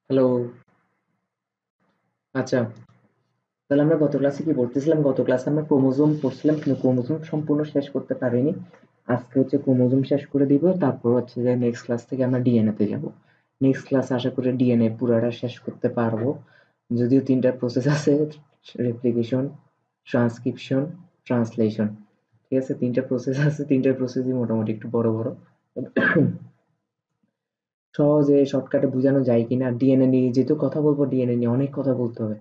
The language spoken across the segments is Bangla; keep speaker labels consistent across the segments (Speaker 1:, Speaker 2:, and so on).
Speaker 1: হ্যালো। আচ্ছা, তাহলে আমরা গত ক্লাসে কি পড়তেছিলাম? গত ক্লাসে আমরা ক্রোমোজোম পড়ছিলাম, কিন্তু ক্রোমোজোম সম্পূর্ণ শেষ করতে পারিনি। আজকে হচ্ছে ক্রোমোজোম শেষ করে দিব, তারপর হচ্ছে যে নেক্সট ক্লাস থেকে আমরা ডিএনএ তে যাব। নেক্সট ক্লাস আশা করি ডিএনএ পুরাটা শেষ করতে পারবো। যদিও ৩টা প্রসেস আছে: রেপ্লিকেশন, ট্রান্সক্রিপশন, ট্রান্সলেশন। ঠিক আছে, ৩টা প্রসেস আছে, ৩টা প্রসেসই মোটামুটি একটু বড় বড়। সহজে শর্টকাটে বোঝানো যায় কিনা। ডিএনএ নিয়ে যেহেতু কথা বলবো, ডিএনএ নিয়ে অনেক কথা বলতে হবে।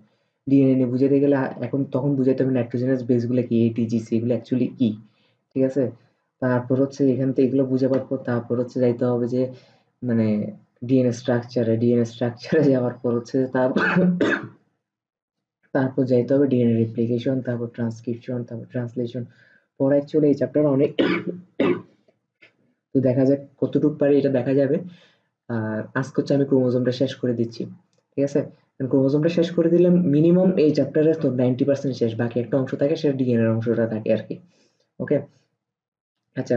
Speaker 1: ডিএনএ নিয়ে বুঝাতে গেলে এখন তখন বুঝাতে হবে নাইট্রোজেনাস বেসগুলো কি, এটিজিসি এগুলো অ্যাকচুয়ালি কি। ঠিক আছে, তারপর হচ্ছে এখান থেকে এগুলো বুঝাবার পর তারপর হচ্ছে যাইতে হবে যে মানে ডিএনএ স্ট্রাকচারে যাওয়ার পর হচ্ছে তারপর তারপর যাইতে হবে ডিএনএ রেপ্লিকেশন, তারপর ট্রান্সক্রিপশন, তারপর ট্রান্সলেশন। পর অ্যাকচুয়ালি এই চ্যাপ্টার অনেক। তো দেখা যাক কতটুকু পারি, এটা দেখা যাবে। আর আজকে হচ্ছে আমি ক্রোমোজোমটা শেষ করে দিচ্ছি। ঠিক আছে, ক্রোমোজোমটা শেষ করে দিলে মিনিমাম এই চ্যাপ্টারের তো 90% শেষ, বাকি একটা অংশ থাকে, সেটা ডিএনএর অংশটা থাকে আর কি। ওকে। আচ্ছা,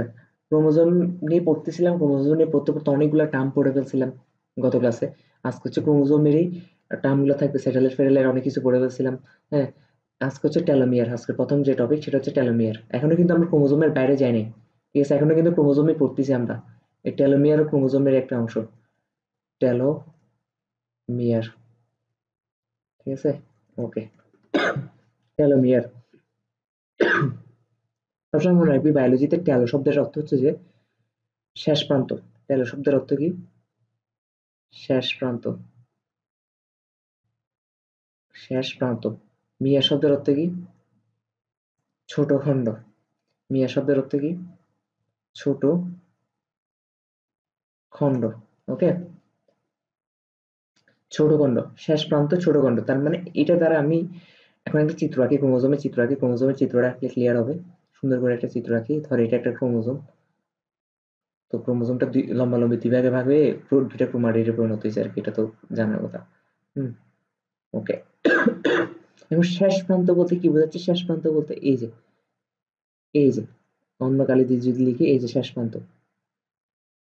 Speaker 1: ক্রোমোজোম নিয়ে পড়তেছিলাম, ক্রোমোজোম নিয়ে পড়তে পড়তে অনেকগুলো টার্ম পড়ে ফেলছিলাম গত ক্লাসে। আজকে হচ্ছে ক্রোমোজোমেরই টার্মগুলো থাকবে, স্যাটেলাইট ফেটেলাইট অনেক কিছু পড়ে ফেলছিলাম। হ্যাঁ, আজকে হচ্ছে টেলোমিয়ার। আজকে প্রথম যে টপিক সেটা হচ্ছে টেলোমিয়ার। এখনো কিন্তু আমরা ক্রোমোজোমের বাইরে যাইনি। ঠিক আছে, এখনো কিন্তু ক্রোমোজোমই পড়তেছি আমরা। এই টেলোমিয়ার ক্রোমোজোমের একটা অংশ। টেলোমিয়ার। ঠিক আছে, ওকে। টেলোমিয়ার সবসময় মনে রাখবি, বায়োলজিতে টেলো শব্দের অর্থ হচ্ছে যে শেষ প্রান্ত। টেলো শব্দের অর্থ কি? শেষ প্রান্ত। শেষ প্রান্ত। মিয়া শব্দের অর্থ কি? ছোট খণ্ড। মিয়া শব্দের অর্থ কি? ছোট খণ্ড। ওকে, ছোট খণ্ড, শেষ প্রান্ত, ছোট খণ্ড। তার মানে এটা দ্বারা আমি এখন একটা চিত্র আঁকি, ক্রোমোজোমের চিত্র আঁকি। ক্রোমোজোমের চিত্রটা আঁকলে ক্লিয়ার হবে। সুন্দর করে একটা চিত্র আঁকি। ধর এটা একটা ক্রোমোজোম। তো ক্রোমোজোমটা লম্বালম্বি দুই ভাগে ভাগ হয়ে দুইটা ক্রোমাটিডে পরিণত হয়েছে আর কি, এটা তো জানার কথা। হুম, ওকে। এবং শেষ প্রান্ত বলতে কি বোঝাচ্ছে? শেষ প্রান্ত বলতে এই যে অন্য কালি দিয়ে যদি লিখি, এই যে শেষ প্রান্ত।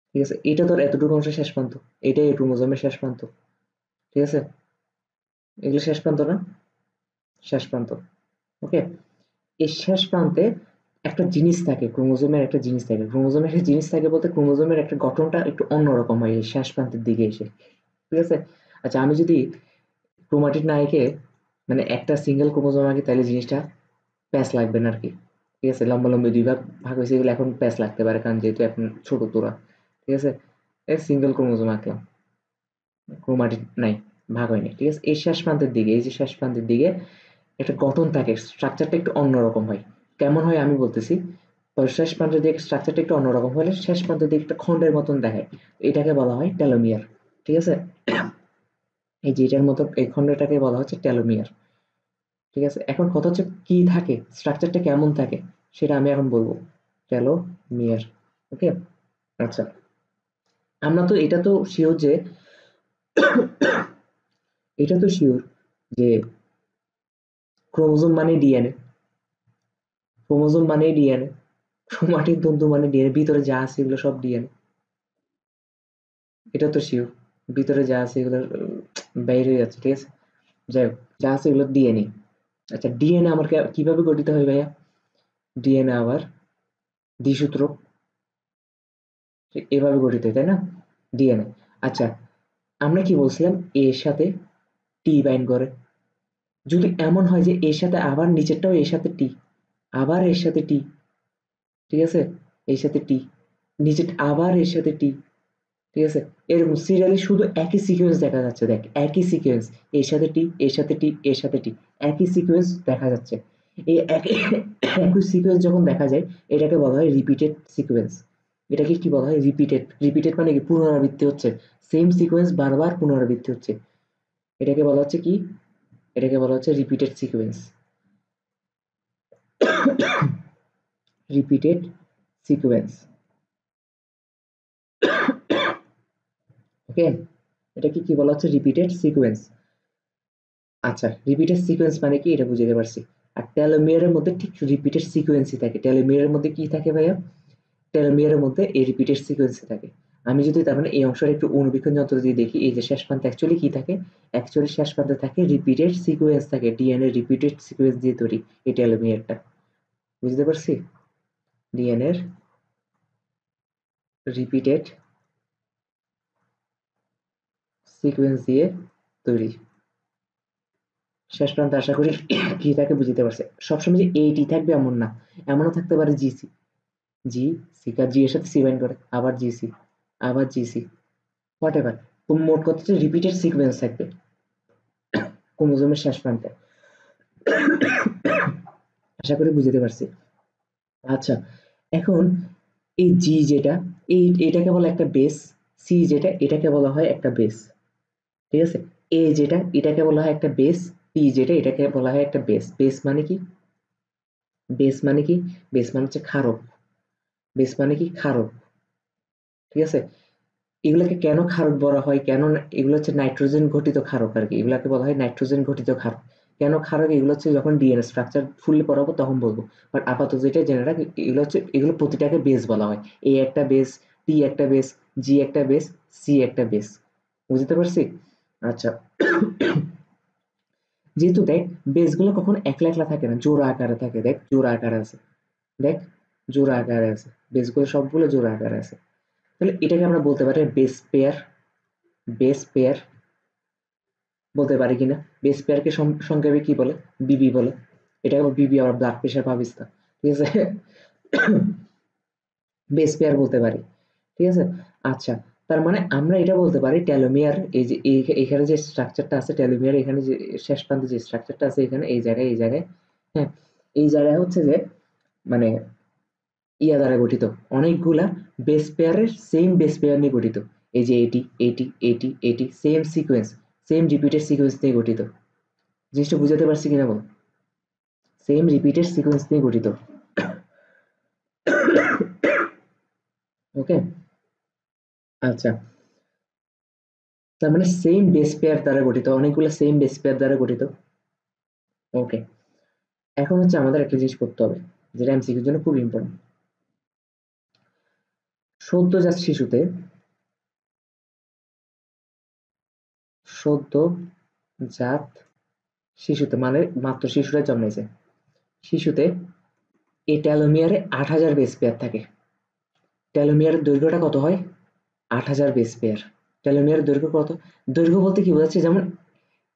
Speaker 1: ঠিক আছে, এটা তোর এতটুকু অংশ শেষ প্রান্ত। এটাই ক্রোমোজোমের শেষ প্রান্ত। ঠিক আছে, এগুলো শেষ প্রান্ত না? শেষ প্রান্ত। ওকে। এই শেষ প্রান্তে একটা জিনিস থাকে, ক্রোমোজোমের একটা জিনিস থাকে। ক্রোমোজোমের একটা জিনিস থাকে বলতে ক্রোমোজোমের একটা গঠনটা একটু অন্যরকম হয় এই শেষ প্রান্তের দিকে এসে। ঠিক আছে। আচ্ছা, আমি যদি ক্রোমাটিড না এঁকে মানে একটা সিঙ্গেল ক্রোমোজোম আঁকি, তাহলে জিনিসটা প্যাচ লাগবে না আর কি। ঠিক আছে, লম্বালম্বি দুই ভাগ ভাগ হয়েছে, এগুলো এখন প্যাচ লাগতে পারে, কারণ যেহেতু এখন ছোট তোরা। ঠিক আছে, সিঙ্গেল ক্রোমোজোম আঁকলাম, ক্রোমাটিড নাই, ভাগ হয়নি। ঠিক আছে, এই শেষ প্রান্তের দিকে, এই যে শেষ প্রান্তের দিকে একটা গঠন থাকে, স্ট্রাকচারটা একটু অন্যরকম হয়। কেমন হয় আমি বলতেছি। শেষ প্রান্তের দিকে স্ট্রাকচারটা একটু অন্যরকম হলে শেষ প্রান্তের দিকে একটা খন্ডের মতন দেখায়। এটাকে বলা হয় টেলোমিয়ার। ঠিক আছে, এই যে এটার মতো এই খন্ডটাকে বলা হচ্ছে টেলোমিয়ার। ঠিক আছে, এখন কথা হচ্ছে কি থাকে, স্ট্রাকচারটা কেমন থাকে, সেটা আমি এখন বলবো। টেলোমিয়ার। ওকে। আচ্ছা, আমরা তো এটা তো শিওর যে এটা তো শিওর যে ক্রোমোজোম মানে ডিএনএ। ক্রোমোজোম মানে ডিএনএ। ক্রোমাটিড তন্তু মানে ডিএনএ, ভিতরে যা আছে এগুলো সব ডিএনএ। এটা তো শিওর। ভিতরে যা আছে এগুলো বাইরে হয়ে যাচ্ছে। ঠিক আছে, যাই হোক, যা আছে এগুলো ডিএনএ। আচ্ছা, ডিএনএ আমার কিভাবে গঠিত হয় ভাইয়া? ডিএনএ আবার দ্বিসূত্র এভাবে গঠিত হয়, তাই না? ডিএনএ। আচ্ছা, আমরা কি বলছিলাম? এর সাথে টি বাইন্ড করে। যদি এমন হয় যে এর সাথে আবার নিচেরটাও এর সাথে টি, আবার এর সাথে টি। ঠিক আছে, এর সাথে টি, নিচের আবার এর সাথে টি। ঠিক আছে, এরকম সিরিয়ালি শুধু একই সিকোয়েন্স দেখা যাচ্ছে। দেখ, একই সিকোয়েন্স, এর সাথে টি, এর সাথে টি, এর সাথে টি, একই সিকোয়েন্স দেখা যাচ্ছে। এই একই সিকোয়েন্স যখন দেখা যায়, এটাকে বলা হয় রিপিটেড সিকোয়েন্স। এটাকে কি বলা হয়? রিপিটেড। রিপিটেড মানে কি? পুনরাবৃত্তি হচ্ছে, সেম সিকোয়েন্স বারবার পুনরাবৃত্তি হচ্ছে। এটাকে বলা হচ্ছে কি? এটাকে বলা হচ্ছে repeated sequence. Repeated sequence. Okay, এটাকে কি বলা হচ্ছে? Repeated sequence. আচ্ছা, রিপিটেড সিকোয়েন্স মানে কি এটা বুঝতে পারছি। আর টেলোমিয়ারের মধ্যে ঠিক রিপিটেড সিকোয়েন্সই থাকে। টেলোমিয়ারের মধ্যে কি থাকে ভাইয়া? টেলোমিয়ারের মধ্যে এই রিপিটেড সিকোয়েন্সই থাকে। আমি যদি তার মানে এই অংশের একটু অনুবীক্ষণ যন্ত্র দিয়ে দেখি, এই যে শেষ প্রান্তে অ্যাকচুয়ালি কি থাকে, অ্যাকচুয়ালি শেষ প্রান্তে থাকে রিপিটেড সিকোয়েন্স থাকে, ডিএনএ রিপিটেড সিকোয়েন্স দিয়ে তৈরি এই টেলোমিয়ারটা। বুঝতে পারছি? ডিএনএ রিপিটেড সিকোয়েন্স দিয়ে তৈরি। শেষ প্রান্তে আশা করি কি থাকে বুঝতে পারছে। সবসময় যে এইটি থাকবে এমন না, এমনও থাকতে পারে জিসি, জি সি কার জি এর সাথে সি বাইন্ড করে, আবার জিসি, আবার জিসি, হোয়াট এভার। তো মোট কথা হচ্ছে রিপিটেড সিকোয়েন্স থাকবে ক্রোমোজোমের শেষ প্রান্তে। আশা করি বুঝতে পারছি। আচ্ছা, এখন এই জি যেটা, এটাকে বলা একটা বেস, সি যেটা এটাকে বলা হয় একটা বেস, ঠিক আছে? এ যেটা এটাকে বলা হয় একটা বেস, টি যেটা এটাকে বলা হয় একটা বেস। বেস মানে কি? বেস মানে কি? বেস মানে হচ্ছে ক্ষারক। বেস মানে কি? ক্ষারক, ঠিক আছে? এগুলোকে কেন ক্ষারক বলা হয়, কেন এগুলো হচ্ছে নাইট্রোজেন ঘটিত ক্ষারক আর কি, এগুলোকে বলা হয় নাইট্রোজেন ঘটিত ক্ষারক। কেন ক্ষারক? এগুলো হচ্ছে যখন ডিএনএ স্ট্রাকচার ফুললি পড়াবো তখন বলবো, বাট আপাতত যেটা জেনে রাখ, এগুলো হচ্ছে, এগুলো প্রতিটাকে বেস বলা হয়। এ একটা বেস, টি একটা বেস, জি একটা বেস, সি একটা বেস। বুঝতে পারছি? আচ্ছা, যেহেতু দেখ বেসগুলো কখনো একলা একলা থাকে না, জোড়া আকারে থাকে, দেখ জোড়া আকারে আছে, দেখ জোড়া আকারে আছে, বেসগুলো সবগুলো জোড়া আকারে আছে। তাহলে এটাকে আমরা বলতে পারি বেস পেয়ার। বেস পেয়ার বলতে পারি কিনা? বেস পেয়ারকে সংক্ষেপে কি বলে? বিবি বলে। এটাকে বিবি আবার ব্লাড প্রেশার ভাবিস না, ঠিক আছে? বেস পেয়ার বলতে পারি, ঠিক আছে? আচ্ছা, তার মানে আমরা এটা বলতে পারি টেলোমিয়ার, এই যে এখানে যে স্ট্রাকচারটা আছে টেলোমিয়ার, এখানে যে শেষ প্রান্তে যে স্ট্রাকচারটা আছে এখানে এই জায়গায়, এই জায়গায়, হ্যাঁ, এই জায়গায় হচ্ছে যে মানে ইয়া দ্বারা গঠিত, অনেকগুলা বেস পেয়ারের সেম বেস পেয়ার নিয়ে গঠিত। এই যে এটি এটি এটি এটি same sequence, same repeated sequence নিয়ে গঠিত। জিনিসটা বুঝাতে পারছি কিনা বল? সেম রিপিটেড সিকোয়েন্স নিয়ে গঠিত। ওকে, আচ্ছা, তার মানে সেম বেস পেয়ার দ্বারা গঠিত, অনেকগুলো সেম বেস পেয়ার দ্বারা গঠিত। ওকে, এখন হচ্ছে আমাদের একটা জিনিস করতে হবে, যেটা এমসিকিউর জন্য খুব ইম্পর্টেন্ট। সদ্যজাত শিশুতে, সদ্যজাত শিশুতে মানে মাত্র শিশুরা জন্মেছে, শিশুতে এই টেলোমিয়ারে ৮০০০ বেস পেয়ার থাকে। টেলোমিয়ারের দৈর্ঘ্যটা কত হয়? ৮০০০ বেস পেয়ার। টেলোমিয়ারের দৈর্ঘ্য কত? দৈর্ঘ্য বলতে কি বোঝাচ্ছে, যেমন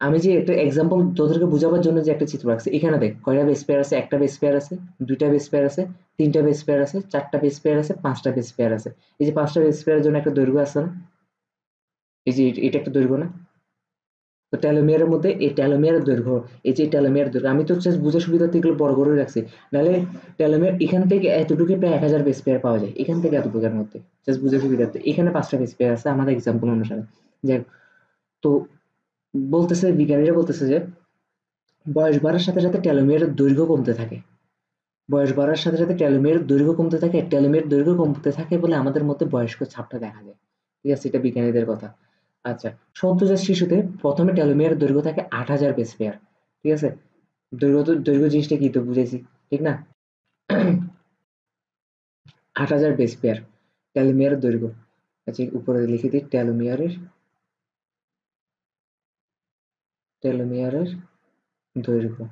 Speaker 1: আমি যে একটা এক্সাম্পল তোদেরকে বোঝাবার জন্য যে একটা চিত্র রাখছি, এখানে দেখ কয়টা বেস পেয়ার আছে, একটা বেস পেয়ার আছে, দুইটা বেস পেয়ার আছে, তিনটা বেস পেয়ার আছে, চারটা বেস পেয়ার আছে, পাঁচটা বেস পেয়ার আছে। এই যে পাঁচটা বেস পেয়ারের জন্য একটা দৈর্ঘ্য আছে না? এই যে এটা একটা দৈর্ঘ্য না? তো টেলোমিয়ারের মধ্যে এই টেলোমিয়ারের দৈর্ঘ্য, এই যে টেলোমিয়ার দৈর্ঘ্য, আমি তো জাস্ট বুঝে সুবিধার্থে এগুলো বড় করে রাখছি, নাহলে টেলোমিয়ার এখান থেকে এতটুকু প্রায় ১০০০ বেস পেয়ার পাওয়া যায়, এখান থেকে এতটুকুর মধ্যে, জাস্ট বুঝে সুবিধার্থে। এখানে পাঁচটা বেস পেয়ার আছে আমাদের এক্সাম্পল অনুসারে। যাই হোক, তো বলতেছে বিজ্ঞানীরা বলতেছে যে বয়স বাড়ার সাথে সাথে টেলোমিয়ারের দৈর্ঘ্য কমতে থাকে। বয়স বাড়ার সাথে সাথে টেলোমিয়ারের দৈর্ঘ্য কমতে থাকে, টেলোমিয়ার দৈর্ঘ্য কমতে থাকে বলে আমাদের মধ্যে বয়স্ক ছাপটা দেখা যায়, ঠিক আছে? এটা বিজ্ঞানীদের কথা। আচ্ছা, সদ্যজাত শিশুতে প্রথমে টেলোমিয়ারের দৈর্ঘ্য থাকে ৮০০০ বেস পেয়ার, ঠিক আছে? দৈর্ঘ্য, তো দৈর্ঘ্য জিনিসটা কি তো বুঝেছি, ঠিক না? ৮০০০ বেস পেয়ার টেলোমিয়ারের দৈর্ঘ্য। আচ্ছা, উপরে লিখে দিই টেলোমিয়ারের, টেলোমিয়ারের দৈর্ঘ্য।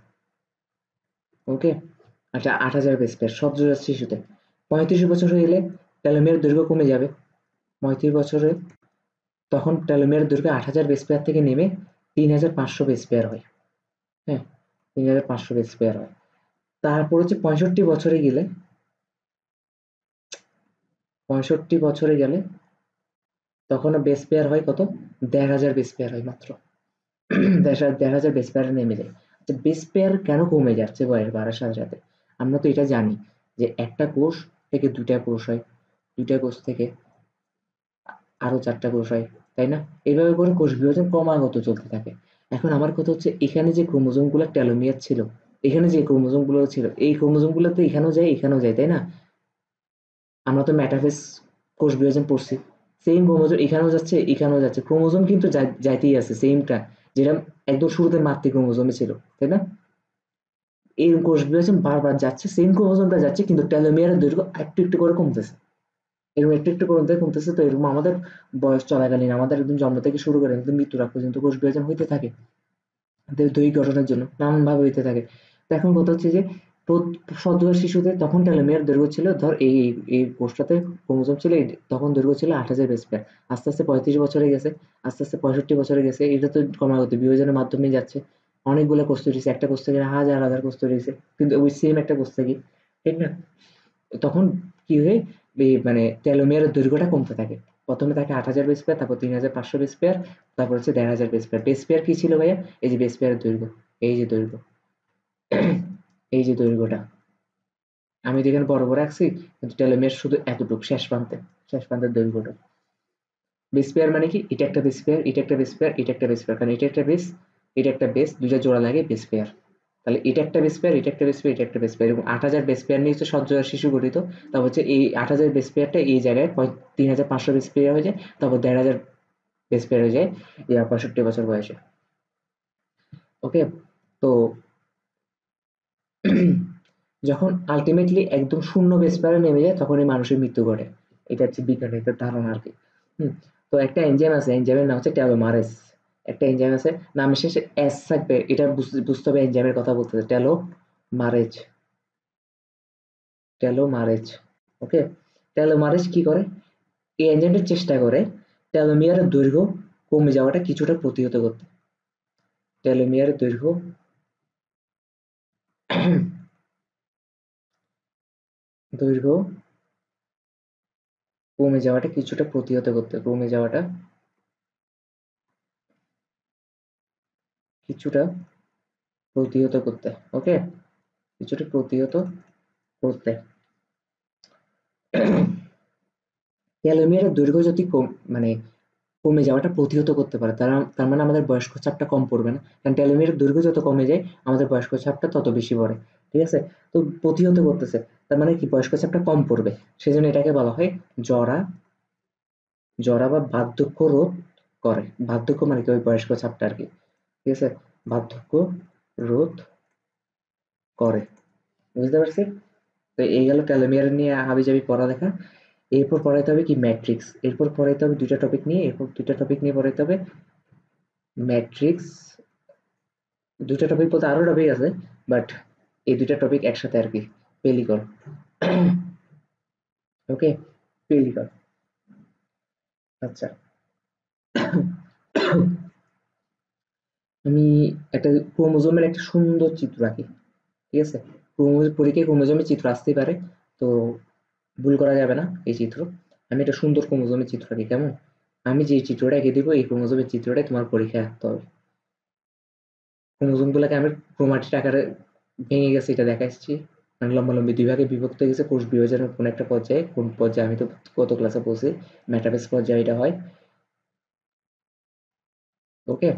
Speaker 1: ওকে, আচ্ছা, ৮০০০ বেস পেয়ার সদ্যজাত শিশুতে। ৩৫ বছর হয়ে গেলে টেলোমিয়ারের দৈর্ঘ্য কমে যাবে। ৩৫ বছরে তখন টেলোমিয়ারের দৈর্ঘ্য ৮০০০ বেস পেয়ার থেকে নেমে ৩৫০০ বেস পেয়ার হয়। হ্যাঁ, ৩৫০০ বেস পেয়ার হয়। তারপর হচ্ছে ৬৫ বছরে গেলে তখন বেস পেয়ার হয় কত? ১৫০০ বেস পেয়ার হয় মাত্র। ১৫০০ বেস পেয়ারে নেমে যায়। আচ্ছা, বেস পেয়ার কেন কমে যাচ্ছে বয়স বাড়ার সাথে সাথে? আমরা তো এটা জানি যে একটা কোষ থেকে দুইটা কোষ হয়, দুইটা কোষ থেকে আরো চারটা কোষ হয়, তাই না? এইভাবে করে কোষ বিভাজন ক্রমাগত চলতে থাকে। এখন আমার কথা হচ্ছে এখানে যে ক্রোমোজোম গুলো টেলোমিয়ার ছিল, এখানে যে ক্রোমোজোম গুলো ছিল, এই ক্রোমোজোম গুলো তো এখানেও যায় এখানেও যায়, তাই না? আমরা তো মেটাফেজ কোষ বিভাজন পড়ছি, সেম ক্রোমোজোম এখানেও যাচ্ছে এখানেও যাচ্ছে, ক্রোমোজোম কিন্তু যাইতেই আছে সেমটা, যেটা একদম শুরুতে মাতৃ ক্রোমোজোমে ছিল, তাই না? এই কোষ বিভাজন বারবার যাচ্ছে, সেম ক্রোমোজোমটা যাচ্ছে, কিন্তু টেলোমিয়ারের দৈর্ঘ্য একটু একটু করে কমতেছে। এরকম একটু একটু করে কমতেছে। তো এরকম আমাদের বয়স চলাকালীন, আমাদের একদম জন্ম থেকে শুরু করে একদম মৃত্যুর আগ পর্যন্ত কোষ বিভাজন হইতে থাকে দৈহিক গঠনের জন্য, নানান ভাবে হইতে থাকে। তো এখন কথা হচ্ছে যে সদ্য শিশুদের তখন টেলোমিয়ার দৈর্ঘ্য ছিল, ধর এই কোষটাতে ক্রোমোজোম ছিল, তখন দৈর্ঘ্য ছিল 8,000 বেস পেয়ার। আস্তে আস্তে 35 বছরে গেছে, আস্তে আস্তে 65 বছরে গেছে। এটা তো ক্রমাগত বিভাজনের মাধ্যমেই যাচ্ছে। অনেকগুলো কোষ তৈরি হয়েছে, একটা কোষ থেকে হাজার হাজার কোষ তৈরি হয়েছে, কিন্তু ওই সেম একটা কোষ থেকে, ঠিক না? তখন কি হয়, মানে টেলোমিয়ারের দৈর্ঘ্যটা কমতে থাকে। প্রথমে থাকে 8,000 বেস পেয়ার, তারপর 3,500 বেস পেয়ার, তারপর হচ্ছে 1,500 বেস পেয়ার। বেস পেয়ার কি ছিল ভাইয়া? এই যে বেস পেয়ারের দৈর্ঘ্য, এই যে দৈর্ঘ্য, এই যে দৈর্ঘ্যটা আমি যেখানে বরাবর রাখছি, কিন্তু টেলোমিয়ার শুধু এতটুকু শেষ প্রান্তে, শেষ প্রান্তের দৈর্ঘ্যটা। বেস পেয়ার মানে কি? এটা একটা বেস পেয়ার, এটা একটা বেস পেয়ার, এটা একটা বেস পেয়ার, কারণ এটা একটা বেস, এটা একটা বেস, দুইটা জোড়া লাগে বেস পেয়ার। তাহলে এটা একটা বেস পেয়ার, এটা একটা বেস পেয়ার, এটা একটা বেস পেয়ার, এবং 8,000 বেস পেয়ার নিয়ে হচ্ছে সজ্জার শিশু গঠিত। তারপর হচ্ছে এই 8,000 বেস পেয়ারটা এই জায়গায় 3,500 বেস পেয়ার হয়ে যায়, তারপর 1,500 বেস পেয়ার হয়ে যায় 65 বছর বয়সে। ওকে, তো যখন আলটিমেটলি একদম শূন্য বেস পেয়ারে নেমে যায়, তখন এই মানুষের মৃত্যু ঘটে। এটা হচ্ছে বিজ্ঞানের একটা ধারণা আর কি। হুম। তো একটা এনজাইম আছে, এনজাইমের নাম হচ্ছে টেলোমারেজ। একটা এনজাইম আছে, নামের শেষে এস থাকবে, এটা বুঝতে হবে এনজাইমের কথা বলতেছে। টেলোমারেজ, টেলোমারেজ। ওকে, টেলোমারেজ কি করে? এই এনজাইমটা চেষ্টা করে টেলোমিয়ারের দৈর্ঘ্য কমে যাওয়াটা কিছুটা প্রতিহত করতে। টেলোমিয়ারের দৈর্ঘ্য দৈর্ঘ্য কমে যাওয়াটা কিছুটা প্রতিহত করতে, কমে যাওয়াটা কিছুটা প্রতিহত করতে। ওকে, কিছুটা প্রতিহত করতে। টেলোমিয়ারের দৈর্ঘ্য যদি মানে কমে যাওয়াটা প্রতিহত করতে পারে, তার মানে আমাদের বয়স্ক চাপটা কম পড়বে না। কারণ টেলোমিয়ারের দৈর্ঘ্য যত কমে যায়, আমাদের বয়স্ক চাপটা তত বেশি পড়ে। ঠিক আছে? তো প্রতিহত করতেছে, তার মানে কি বয়স্ক চাপটা কম পড়বে। সেজন্য এটাকে বলা হয় জরা, জরা বা বার্ধক্য রোধ করে। বার্ধক্য মানে কি? ওই বয়স্ক চাপটা আর কি। ঠিক আছে? বার্ধক্য রোধ করে। বুঝতে পারছি? তো এই গেল টেলোমিয়ার নিয়ে হাবিজাবি পড়ালেখা। এরপর পড়াইতে হবে কি? ম্যাট্রিক্স। এরপর পড়াইতে হবে দুইটা টপিক নিয়ে, এরপর দুইটা টপিক নিয়ে পড়াইতে হবে ম্যাট্রিক্স। দুইটা টপিক বলতে আরো টপিক আছে, বাট এই দুইটা টপিক একসাথে আর কি। পেলিকল। ওকে, পেলিকল। আচ্ছা, আমি একটা ক্রোমোজোমের একটা সুন্দর চিত্র আঁকি। ঠিক আছে? পরীক্ষায় ক্রোমোজোমের চিত্র আসতেই পারে, তো ভুল করা যাবে না এই চিত্র। আমি একটা সুন্দর ক্রোমোজোমের চিত্র আঁকি, কেমন? আমি যে চিত্রটা এঁকে দিব, এই ক্রোমোজোমের চিত্রটাই তোমার পরীক্ষায় আঁকতে হবে। ক্রোমোজোম গুলাকে আমি ক্রোমাটিড আকারে ভেঙে গেছে এটা দেখাচ্ছি, মানে লম্বালম্বি দুই ভাগে বিভক্ত হয়ে গেছে কোষ বিভাজনের কোন একটা পর্যায়ে। কোন পর্যায়ে আমি তো কত ক্লাসে পড়ছি, মেটাফেজ পর্যায়ে এটা হয়। ওকে।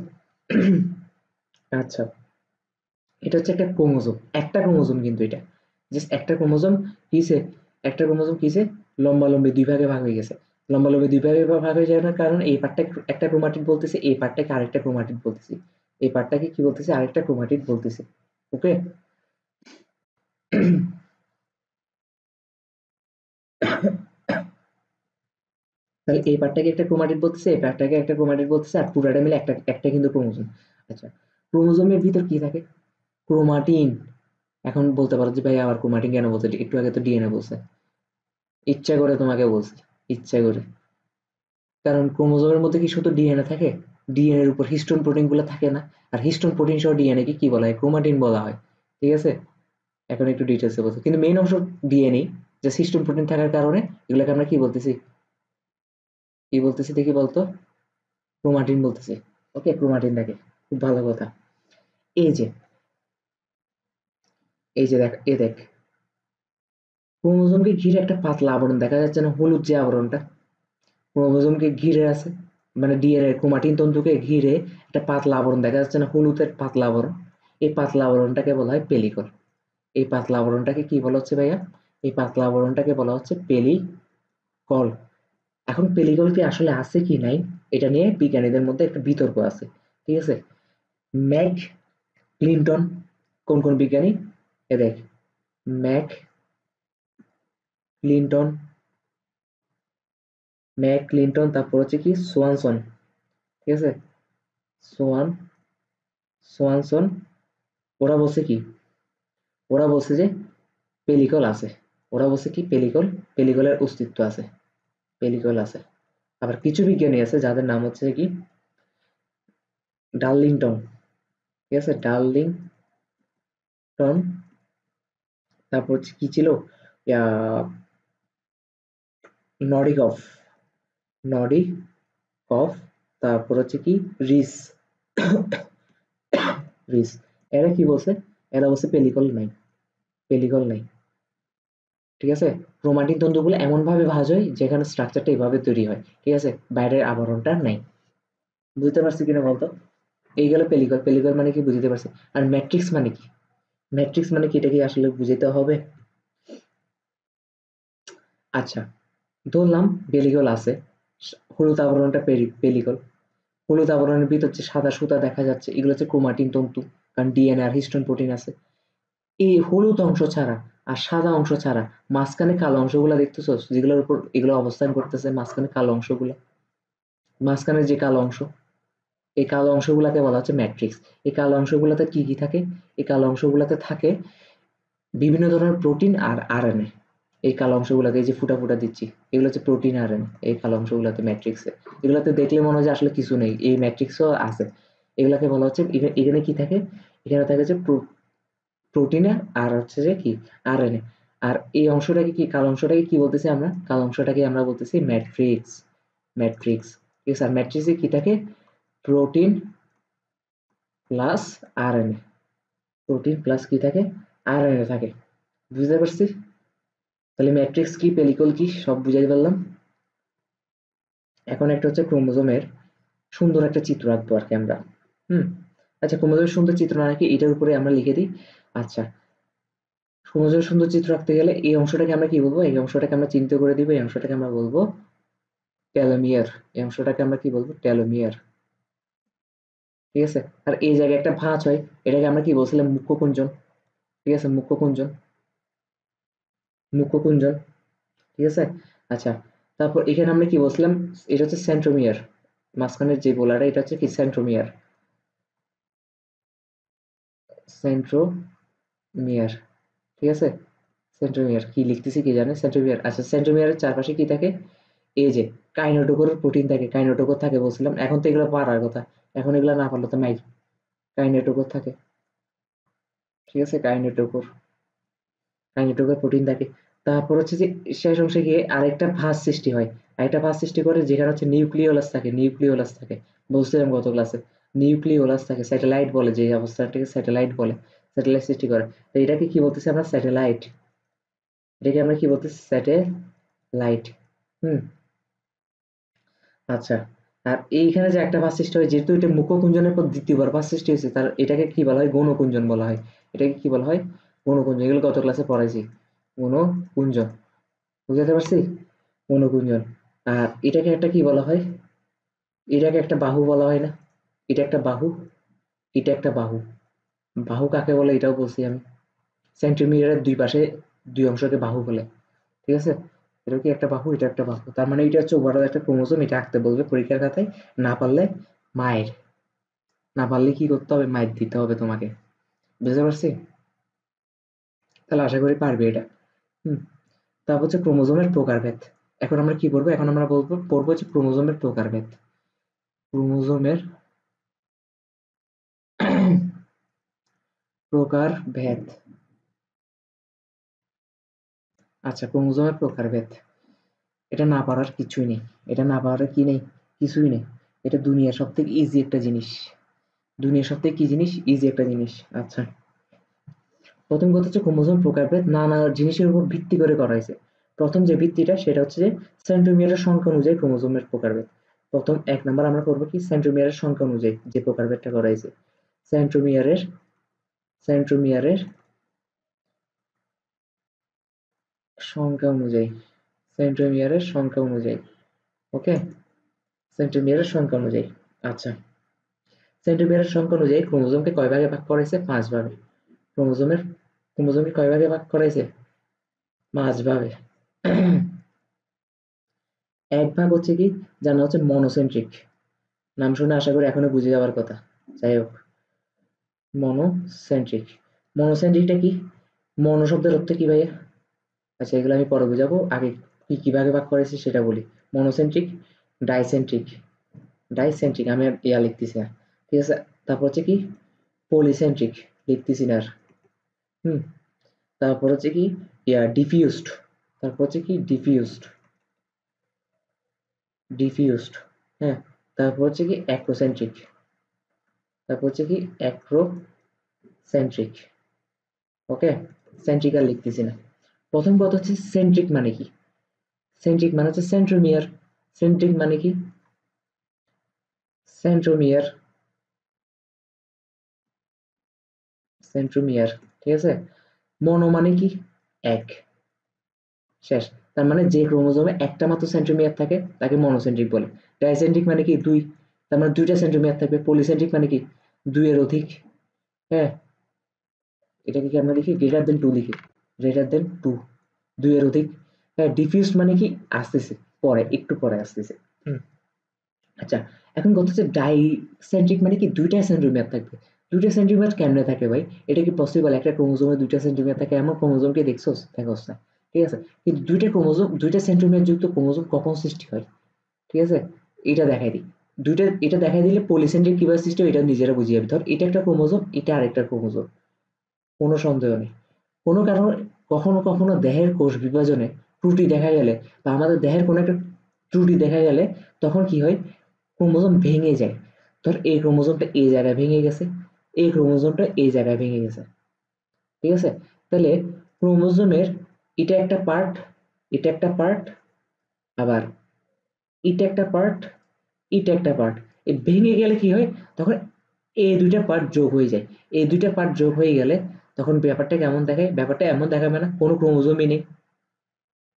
Speaker 1: আচ্ছা, এটা হচ্ছে একটা ক্রোমোজোম, একটা ক্রোমোজোম, কিন্তু এটা জাস্ট একটা ক্রোমোজোম। কিসে? একটা ক্রোমোজোম কিসে? লম্বালম্বি দুই ভাগে ভাগ হয়ে গেছে। লম্বালম্বি দুই ভাগে ভাগ হয়ে যাওয়ার কারণ এই পার্টটা একটা ক্রোমাটিড বলতেছে, এই পার্টটাকে আরেকটা ক্রোমাটিড বলতেছি, এই পার্টটাকে কি বলতেছে? আরেকটা ক্রোমাটিড বলতেছে। ওকে। তাহলে এই পার্টটাকে একটা ক্রোমাটিড বলতেছে, এই পার্টটাকে একটা ক্রোমাটিড বলতেছে, আর পুরাটা মিলে একটা একটা কিন্তু ক্রোমোজোম। আচ্ছা, ক্রোমোজোমের ভিতর কি থাকে? ক্রোমাটিন। এখন বলতে পারো যে ভাই আবার ক্রোমাটিন কেন বলছে? একটু আগে তো ডিএনএ বলছে। ইচ্ছা করে তোমাকে বলছি, ইচ্ছা করে। কারণ ক্রোমোজোমের মধ্যে কি শুধু ডিএনএ থাকে? ডিএনএ এর উপর হিস্টোন প্রোটিন গুলো থাকে না? আর হিস্টোন প্রোটিন সহ ডিএনএ কে কি বলা হয়? ক্রোমাটিন বলা হয়। ঠিক আছে? এখন একটু ডিটেলসে বলছি, কিন্তু মেইন অংশ ডিএনএ, জাস্ট হিস্টোন প্রোটিন থাকার কারণে এগুলোকে আমরা কি বলতেছি? কি বলতেছি দেখি বলতো? ক্রোমাটিন বলতেছি। ওকে, ক্রোমাটিন থাকে। খুব ভালো কথা। এই যে, এই যে দেখ, এ দেখ, ক্রোমোজোমকে ঘিরে একটা পাতলা আবরণ দেখা যাচ্ছে না? হলুদ যে আবরণটা ক্রোমোজোমকে ঘিরে আছে, মানে ডিএনএ ক্রোমাটিন তন্তুকে ঘিরে একটা পাতলা আবরণ দেখা যাচ্ছে না? হলুদের পাতলা আবরণ। এই পাতলা আবরণটাকে বলা হয় পেলিকল। এই পাতলা আবরণটাকে কি বলা হচ্ছে ভাইয়া? এই পাতলা আবরণটাকে বলা হচ্ছে পেলিকল। এখন পেলিকল কি আসলে আছে কি নাই, এটা নিয়ে বিজ্ঞানীদের মধ্যে একটা বিতর্ক আছে। ঠিক আছে? ম্যাক ক্লিনটন, কোন কোন বিজ্ঞানী? এ দেখ, ম্যাক ক্লিনটন, ম্যাক ক্লিনটন, তারপর হচ্ছে কি সোয়ানসন, ঠিক আছে, সোয়ান সোয়ানসন। ওরা বলছে কি, ওরা বলছে যে পেলিকল আছে, ওরা বলছে কি পেলিকল, পেলিকলের অস্তিত্ব আছে, পেলিকল আছে। আবার কিছু বিজ্ঞানী আছে যাদের নাম হচ্ছে কি ডার্লিংটন, ঠিক আছে, ডার্লিংটন। তারপর হচ্ছে কি ছিল, নডিকফ, নডিকফ। তারপর হচ্ছে কি রিস, রিস। এরা কি বলছে, এরা বলছে পেলিকল নাই, পেলিকল নাই, ঠিক আছে। ক্রোমাটিন তন্তুগুলো এমন ভাবে ভাঁজ হয় যেখানে স্ট্রাকচারটা এইভাবে তৈরি হয়, ঠিক আছে, বাইরের আবরণটা নাই। বুঝতে পারছি কিনা বলতো? এই গেল পেলিকল, পেলিকল মানে কি বুঝতে পারছি। আর ম্যাট্রিক্স মানে কি, ম্যাট্রিক্স মানে কি, এটা কি আসলে বুঝতে হবে? আচ্ছা, ধরলাম পেলিকল আছে, হলুদ আবরণটা পেলিকল, হলুদ আবরণের ভিতর যে সাদা সুতা দেখা যাচ্ছে এগুলো হচ্ছে ক্রোমাটিন তন্তু, কারণ ডিএনএ আর হিস্টোন প্রোটিন আছে। এই হলুদ অংশ ছাড়া আর সাদা অংশ ছাড়া মাঝখানে কালো অংশগুলো দেখতেছো, যেগুলোর উপর এগুলো অবস্থান করতেছে, মাঝখানে কালো অংশগুলো, মাঝখানে যে কালো অংশ, এই কালো অংশগুলোকে বলা হচ্ছে ম্যাট্রিক্স। এই কালো অংশগুলোতে কি কি থাকে, এই কালো অংশগুলোতে থাকে বিভিন্ন ধরনের প্রোটিন আর আরএনএ। এই কালো অংশগুলোতে এই যে ফুটা ফুটা দিচ্ছি, এগুলো হচ্ছে প্রোটিন আরএনএ, এই কালো অংশগুলোতে ম্যাট্রিক্সে। এগুলোতে দেখলে মনে হয় যে আসলে কিছু নেই, এই ম্যাট্রিক্সও আছে। এগুলাকে বলা হচ্ছে, এখানে কি থাকে, এখানে থাকে যে প্রোটিনে আর হচ্ছে যে কি আরএনএ। আর এই অংশটাকে কি, কালো অংশটাকে কি বলতেছি আমরা, কালো অংশটাকে আমরা বলতেছি ম্যাট্রিক্স, ম্যাট্রিক্স, ঠিক আছে। আর ম্যাট্রিক্সে কি থাকে, protein plus RNA, protein plus কি থাকে, আরএনএ থাকে। বুঝতে পারছি? তাহলে ম্যাট্রিক্স কি, পেলিকল কি, সব বুঝাই পারলাম। এখন একটা হচ্ছে ক্রোমোজোমের সুন্দর একটা চিত্র আঁকবো আর কি আমরা। হুম। আচ্ছা, ক্রোমোজোমের সুন্দর চিত্র না আঁকি এটার উপরে আমরা লিখে দিই। আচ্ছা, ক্রোমোজোমের সুন্দর চিত্র আঁকতে গেলে এই অংশটাকে আমরা কি বলবো, এই অংশটাকে আমরা চিহ্নিত করে দিব, এই অংশটাকে আমরা বলবো টেলোমিয়ার, এই অংশটাকে আমরা কি বলবো, টেলোমিয়ার, ঠিক আছে। আর এই জায়গায় একটা ভাঁজ হয়, এটাকে আমরা কি বলছিলাম, মুখ্যকুঞ্চন, ঠিক আছে, মুখ্যকুঞ্চন, মুখ্যকুঞ্চন, ঠিক আছে। আচ্ছা, তারপর এখানে আমরা কি বলছিলাম, এটা হচ্ছে সেন্ট্রোমিয়ার, মাঝখানের যে বোলাটা এটা হচ্ছে কি সেন্ট্রোমিয়ার, সেন্ট্রোমিয়ার, ঠিক আছে। সেন্ট্রোমিয়ার কি লিখতেছি কি জানে, সেন্ট্রোমিয়ার। আচ্ছা, সেন্ট্রোমিয়ারের চারপাশে কি থাকে, এই যে কাইনেটোকোরের প্রোটিন থাকে, কাইনেটোকোর থাকে বলছিলাম, এখন তো এগুলো পারার কথা, এখন এগুলো না পারলে তো নাই, কাইনেটোকোর থাকে, ঠিক আছে, কাইনেটোকোর, কাইনেটোকোর প্রোটিন থাকে। তারপর হচ্ছে যে শেষ অংশে গিয়ে আরেকটা ভাঁজ সৃষ্টি হয়, আরেকটা ভাঁজ সৃষ্টি করে যেখানে হচ্ছে নিউক্লিওলাস থাকে, নিউক্লিওলাস থাকে, বলছিলাম গত ক্লাসে, নিউক্লিওলাস থাকে, স্যাটেলাইট বলে যে অবস্থাটাকে, স্যাটেলাইট বলে, স্যাটেলাইট সৃষ্টি করে। তো এটাকে কি বলতেছি আমরা, স্যাটেলাইট, এটাকে আমরা কি বলতেছি, স্যাটেলাইট। হুম। আচ্ছা, আর এইখানে যে একটা ভাঁজ সৃষ্টি হয়, যেহেতু এটা মুখ্যকুঞ্জনের পর দ্বিতীয়বার ভাঁজ সৃষ্টি হয়েছে, তার এটাকে কি বলা হয়, গৌণকুঞ্জন বলা হয়। এটাকে কি বলা হয়, গৌণকুঞ্জন। এগুলো গত ক্লাসে পড়াইছি, গৌণকুঞ্জন, বুঝতে পারছি, গৌণকুঞ্জন। আর এটাকে একটা কি বলা হয়, এটাকে একটা বাহু বলা হয় না, এটা একটা বাহু, এটা একটা বাহু। বাহু কাকে বলে এটাও বলছি আমি, সেন্টিমিটারের দুই পাশে দুই অংশকে বাহু বলে, ঠিক আছে। এটা কি একটা বাহু, এটা একটা বাহু, তার মানে এটা হচ্ছে ওভারঅল একটা ক্রোমোজোম, এটা আঁকতে বলবে পরীক্ষার খাতায়। না পারলে মায়ের, না পারলে কি করতে হবে, মায়ের দিতে হবে তোমাকে। বুঝতে পারছি? তাহলে আশা করি পারবে এটা। হুম। তারপর হচ্ছে ক্রোমোজোমের প্রকারভেদ। এখন আমরা কি পড়বো, এখন আমরা পড়বো হচ্ছে ক্রোমোজোমের প্রকারভেদ, ক্রোমোজোমের প্রকারভেদ। আচ্ছা, ক্রোমোজোমের প্রকারভেদ, এটা না পারার কিছুই নেই, এটা না পারার কি নেই, কিছুই নেই। এটা দুনিয়ার সব থেকে ইজি একটা জিনিস, দুনিয়ার সব থেকে কি জিনিস, ইজি একটা জিনিস। আচ্ছা, প্রথম কথা হচ্ছে ক্রোমোজোম প্রকারভেদ নানা জিনিসের উপর ভিত্তি করে করা হয়েছে। প্রথম যে ভিত্তিটা সেটা হচ্ছে যে সেন্ট্রোমিয়ারের সংখ্যা অনুযায়ী ক্রোমোজোমের প্রকারভেদ। প্রথম এক নাম্বার আমরা করবো কি, সেন্ট্রোমিয়ারের সংখ্যা অনুযায়ী যে প্রকারভেদটা করা হয়েছে, সেন্ট্রোমিয়ারের, সেন্ট্রোমিয়ারের সংখ্যা অনুযায়ী, সেন্ট্রোমিয়ারের সংখ্যা অনুযায়ী, ওকে, সেন্ট্রোমিয়ারের সংখ্যা অনুযায়ী। আচ্ছা, সেন্ট্রোমিয়ারের সংখ্যা অনুযায়ী ক্রোমোজোমকে কয় ভাগে ভাগ করা হয়েছে, 5 ভাগে। ক্রোমোজোমের, ক্রোমোজোমকে কয় ভাগে ভাগ করা হয়েছে, 5 ভাগে। এক ভাগ হচ্ছে কি, যার নাম হচ্ছে মনোসেন্ট্রিক। নাম শুনে আশা করি এখনো বুঝে যাওয়ার কথা। যাই হোক, মনোসেন্ট্রিক। মনোসেন্ট্রিকটা কি? মনো শব্দের অর্থ কি ভাইয়া? আচ্ছা, এগুলো আমি পরে বুঝাবো, আগে কি কিভাবে ভাগ করেছি সেটা বলি। মনোসেন্ট্রিক, ডাইসেন্ট্রিক, ডাইসেন্ট্রিক আমি আর ইয়া লিখতেছি না, ঠিক আছে। তারপর হচ্ছে কি পলিসেন্ট্রিক, লিখতেছি না আর। হুম। তারপর হচ্ছে কি ডিফিউজড। তারপর হচ্ছে কি ডিফিউজড, ডিফিউজড। হ্যাঁ। তারপর হচ্ছে কি অ্যাক্রোসেন্ট্রিক। তারপর হচ্ছে কি অ্যাক্রোসেন্ট্রিক। ওকে। সেন্ট্রিক আর লিখতেছি না। প্রথম কথা হচ্ছে সেন্ট্রিক মানে কি? সেন্ট্রিক মানে হচ্ছে সেন্ট্রোমিয়ার। সেন্ট্রিক মানে কি? সেন্ট্রোমিয়ার, সেন্ট্রোমিয়ার, ঠিক আছে। মনো মানে কি? এক, শেষ। তার মানে যে ক্রোমোজোমে একটা মাত্র সেন্ট্রোমিয়ার থাকে তাকে মনোসেন্ট্রিক বলে। ডাইসেন্ট্রিক মানে কি? দুই, তার মানে দুইটা সেন্ট্রোমিয়ার থাকবে। পলিসেন্ট্রিক মানে কি? দুইয়ের অধিক। হ্যাঁ, এটাকে কি আমরা লিখি গ্রেটার দেন টু লিখি, গ্রেটার দেন টু, দুইয়ের অধিক। হ্যাঁ, ডিফিউজ মানে কি? আসতেছে পরে, একটু পরে আসতেছে। আচ্ছা, এখন কথা হচ্ছে ডাইসেন্ট্রিক মানে কি? দুইটা সেন্ট্রোমিয়ার থাকবে। দুইটা সেন্ট্রোমিয়ার কেমনে থাকে ভাই? এটা কি পসিবল? একটা ক্রোমোজোমে দুইটা সেন্ট্রোমিয়ার থাকে এমন ক্রোমোজোম কি দেখছোস? দেখোস না, ঠিক আছে। কিন্তু দুইটা ক্রোমোজোম, দুইটা সেন্ট্রোমিয়ার যুক্ত ক্রোমোজোম কখন সৃষ্টি হয়, ঠিক আছে? এটা দেখাই দিই। দুইটা, এটা দেখাই দিলে পলিসেন্ট্রিক কিভাবে সৃষ্টি হয় এটা নিজেরা বুঝিয়ে যাবে। ধর এটা একটা ক্রোমোজোম, এটা আরেকটা ক্রোমোজোম, কোনো সন্দেহ নেই। কোনো কারণে কখনো কখনো দেহের কোষ বিভাজনে ত্রুটি দেখা গেলে, বা আমাদের দেহের কোনো একটা ত্রুটি দেখা গেলে, তখন কি হয়? ক্রোমোজোম ভেঙে যায়। ধর এই ক্রোমোজোমটা এই জায়গায় ভেঙে গেছে, এই ক্রোমোজোমটা এই জায়গায় ভেঙে গেছে, ঠিক আছে। তাহলে ক্রোমোজোমের এটা একটা পার্ট, এটা একটা পার্ট, আবার এটা একটা পার্ট, এটা একটা পার্ট। এই ভেঙে গেলে কি হয়? তখন এই দুইটা পার্ট যোগ হয়ে যায়। এই দুইটা পার্ট যোগ হয়ে গেলে তখন ব্যাপারটা কেমন দেখায়? ব্যাপারটা এমন দেখাবে না কোনো ক্রোমোজোমই নেই,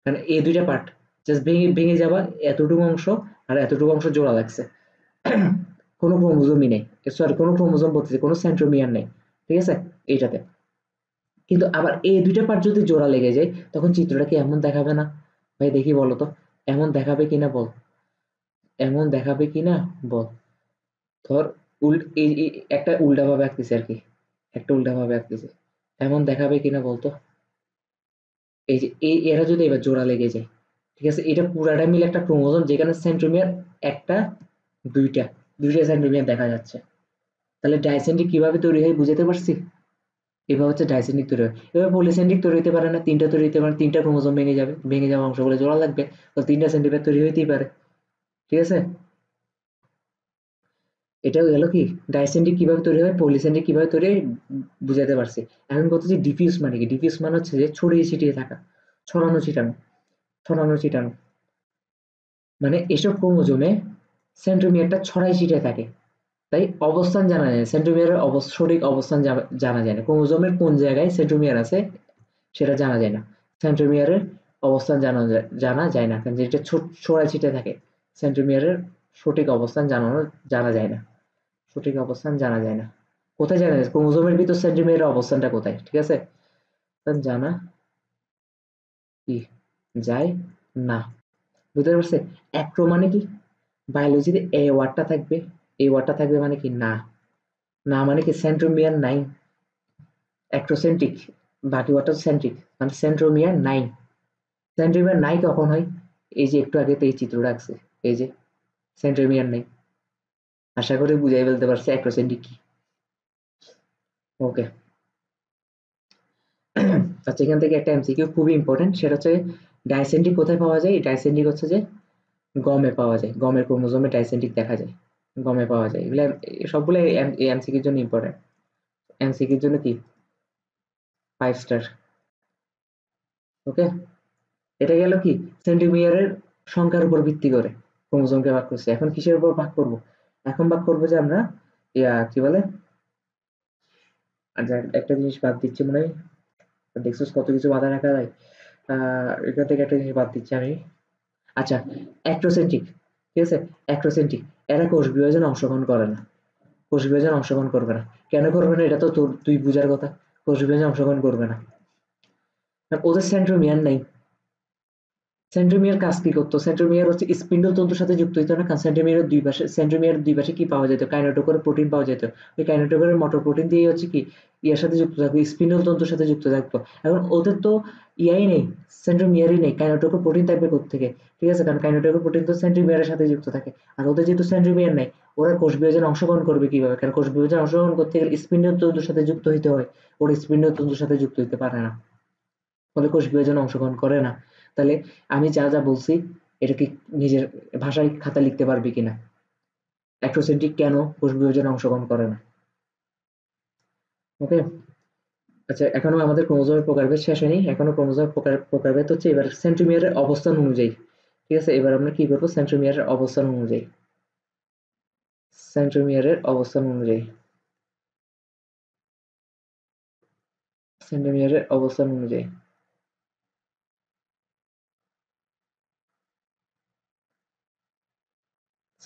Speaker 1: কারণ এই দুইটা পার্ট জাস্ট ভেঙে ভেঙে যাওয়া, এতটুকু অংশ আর এতটুকু অংশ জোড়া লাগছে। কোনো ক্রোমোজোমই নেই, সরি কোনো ক্রোমোজোম বলতেছি, কোনো সেন্ট্রোমিয়ার নেই, ঠিক আছে এইটাতে। কিন্তু আবার এই দুইটা পার্ট যদি জোড়া লেগে যায় তখন চিত্রটা কি এমন দেখাবে না? ভাই দেখি বলো তো, এমন দেখাবে কিনা বল, এমন দেখাবে কিনা বল। ধর এই একটা উল্টা ভাবে আঁকতেছে আর কি, একটা উল্টা ভাবে আঁকতেছে, এমন দেখাবে কিনা বলতো? এই যে এরা যদি এবার জোড়া লেগে যায়, ঠিক আছে, এটা পুরাটা মিলে একটা ক্রোমোজোম যেখানে সেন্ট্রোমিয়ার একটা, দুইটা, দুইটা সেন্ট্রোমিয়ার দেখা যাচ্ছে। তাহলে ডাইসেন্ট্রিক কিভাবে তৈরি হয় বুঝাতে পারছি? এভাবে হচ্ছে ডাইসেন্ট্রিক তৈরি হয়। এবার পলিসেন্ট্রিক তৈরি হতে পারে না, তিনটা তৈরি হতে পারে, তিনটা ক্রোমোজোম ভেঙে যাবে, ভেঙে যাওয়া অংশগুলো জোড়া লাগবে, তো তিনটা সেন্টিমিটার তৈরি হইতেই পারে, ঠিক আছে। এটাও গেল কি ডাইসেন্ট্রিক কিভাবে তৈরি হয়, পলিসেন্ট্রিক কিভাবে তৈরি হয় বুঝাতে পারছি। এখন কথা হচ্ছে ডিফিউজ মানে কি? ডিফিউজ মানে হচ্ছে যে ছড়িয়ে ছিটিয়ে থাকা, ছড়ানো ছিটানো, ছড়ানো ছিটানো। মানে এসব ক্রোমোজোমে সেন্ট্রোমিয়ারটা ছড়াই ছিটিয়ে থাকে, তাই অবস্থান জানা যায় না। সেন্ট্রোমিয়ারের সঠিক অবস্থান জানা যায় না। ক্রোমোজোমের কোন জায়গায় সেন্ট্রোমিয়ার আছে সেটা জানা যায় না। সেন্ট্রোমিয়ারের অবস্থান জানা যায় না, কারণ যেটা ছড়াই ছিটিয়ে থাকে। সেন্ট্রোমিয়ারের সঠিক অবস্থান জানা যায় না, সঠিক অবস্থান জানা যায় না। কোথায় জানা যায়? ক্রোমোজোমের ভিতর সেন্ট্রোমিয়ারের অবস্থানটা কোথায়, ঠিক আছে, জানা কি যায় না। বুঝতে পারছে? অ্যাক্রো মানে কি? বায়োলজিতে এ ওয়ার্ডটা থাকবে, এই ওয়ার্ডটা থাকবে মানে কি? না। না মানে কি? সেন্ট্রোমিয়ার নাই, অ্যাক্রোসেন্ট্রিক, বাকি ওয়ার্ডটা সেন্ট্রিক, মানে সেন্ট্রোমিয়ার নাই। সেন্ট্রোমিয়ার নাই কখন হয়? এই যে একটু আগে তো এই চিত্রটা আঁকছে, এই যে সেন্ট্রোমিয়ার নেই। আশা করি বুঝাই বলতে পারছি অ্যাক্রোসেন্ট্রিক কি। ওকে। আচ্ছা, এখান থেকে একটা এমসিকিউ খুবই ইম্পর্টেন্ট, সেটা হচ্ছে ডাইসেন্ট্রিক কোথায় পাওয়া যায়? ডাইসেন্ট্রিক হচ্ছে যে গমে পাওয়া যায়, গমের ক্রোমোজোমে ডাইসেন্ট্রিক দেখা যায়, গমে পাওয়া যায়। এগুলা সবগুলো এমসিকিউর জন্য ইম্পর্টেন্ট। এমসিকিউর জন্য কি 5 স্টার। ওকে। এটা গেল কি সেন্টিমিটারের সংখ্যার উপর ভিত্তি করে ক্রোমোজোমকে ভাগ করছে। এখন কিসের উপর ভাগ করব? এখন ভাগ করবো যে আমরা কি বলে, আচ্ছা একটা জিনিস বাদ দিচ্ছি মনে হয়, দেখছিস কত কিছু বাধা রাখা যায়। এখান থেকে একটা জিনিস বাদ দিচ্ছি আমি। আচ্ছা, অ্যাক্রোসেন্ট্রিক, ঠিক আছে, অ্যাক্রোসেন্ট্রিক এরা কোষ বিভাজনে অংশগ্রহণ করে না, কোষ বিভাজনে অংশগ্রহণ করবে না। কেন করবে না এটা তো তুই বুঝার কথা। কোষ বিভাজনে অংশগ্রহণ করবে না কারণ ওদের সেন্ট্রোমিয়ার নাই, সেন্ট্রোমিয়ার কাজ কি করতো? সেন্ট্রোমিয়ার হচ্ছে স্পিন্ডল তন্তুর সাথে যুক্ত হইতো না, কারণ সেন্ট্রোমিয়ার দুই পাশে কি পাওয়া যেত? কাইনেটোকোর প্রোটিন পাওয়া যেত। ওই কাইনেটোকোরের মোটর প্রোটিন দিয়ে হচ্ছে কি ইয়ার সাথে যুক্ত থাকতো, স্পিন্ডল তন্তুর সাথে যুক্ত থাকতো। এখন ওদের তো ইয়াই নেই, সেন্ট্রোমিয়ারই নেই, কাইনেটোকোর প্রোটিন থাকবে কোত্থেকে? ঠিক আছে, কারণ কাইনেটোকোর প্রোটিন তো সেন্ট্রোমিয়ারের সাথে যুক্ত থাকে। আর ওদের যেহেতু সেন্ট্রোমিয়ার নাই, ওরা কোষ বিভাজনে অংশগ্রহণ করবে কিভাবে? কারণ কোষ বিভাজনে অংশগ্রহণ করতে গেলে স্পিন্ডল তন্তুর সাথে যুক্ত হইতে হয়, ওরা স্পিন্ডল তন্তুর সাথে যুক্ত হইতে পারে না, ফলে কোষ বিভাজনে অংশগ্রহণ করে না। তাহলে আমি যা যা বলছি এটা কি নিজের ভাষায় খাতা লিখতে পারবি কিনা? অ্যাক্টোসেন্ট্রিক কেন কোষ বিভাজনে অংশগ্রহণ করে না? ওকে। আচ্ছা, এখনো আমাদের ক্রোমোজোমের প্রকারভেদ শেষ হয়নি, এখনো ক্রোমোজোমের প্রকারভেদ হচ্ছে। এবার সেন্ট্রোমিয়ারের অবস্থান অনুযায়ী, ঠিক আছে, এবার আমরা কি করবো? সেন্ট্রোমিয়ারের অবস্থান অনুযায়ী, সেন্ট্রোমিয়ারের অবস্থান অনুযায়ী, সেন্ট্রোমিয়ারের অবস্থান অনুযায়ী,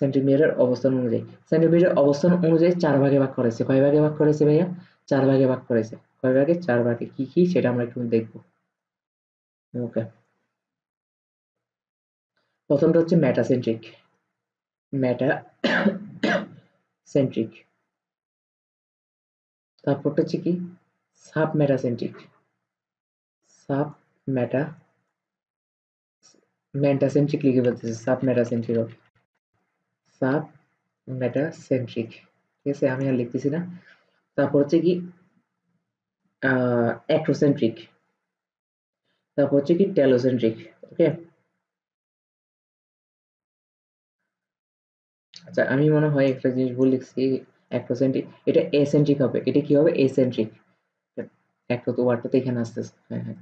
Speaker 1: সেন্টিমিটারের অবস্থান অনুযায়ী, সেন্টিমিটারের অবস্থান অনুযায়ী 4 ভাগে ভাগ করেছে। কয় ভাগে ভাগ করেছে ভাইয়া? 4 ভাগে ভাগ করেছে। কয় ভাগে? 4 ভাগে। কি কি সেটা আমরা একটু দেখব। ওকে। প্রথমটা হচ্ছে মেটাসেন্ট্রিক, মেটা সেন্ট্রিক। তারপরটা হচ্ছে কি? সাব মেটাসেন্ট্রিক, সাব মেটা মেটাসেন্ট্রিক লিখে ফেলতেছে, সাব মেটাসেন্ট্রিক। সাব মেটাসেন্ট্রিক, ঠিক আছে, আমি আর লিখতেছি না। তারপর হচ্ছে কি অ্যাক্টোসেন্ট্রিক, তারপর হচ্ছে কি টেলোসেন্ট্রিক। ওকে। আচ্ছা, আমি মনে হয় একটা জিনিস ভুল লিখছি। অ্যাক্টোসেন্ট্রিক, এটা এসেন্ট্রিক হবে। এটা কি হবে? এসেন্ট্রিক। একটা তো ওয়ার্ডটা তো এখানে আসতেছে। হ্যাঁ হ্যাঁ।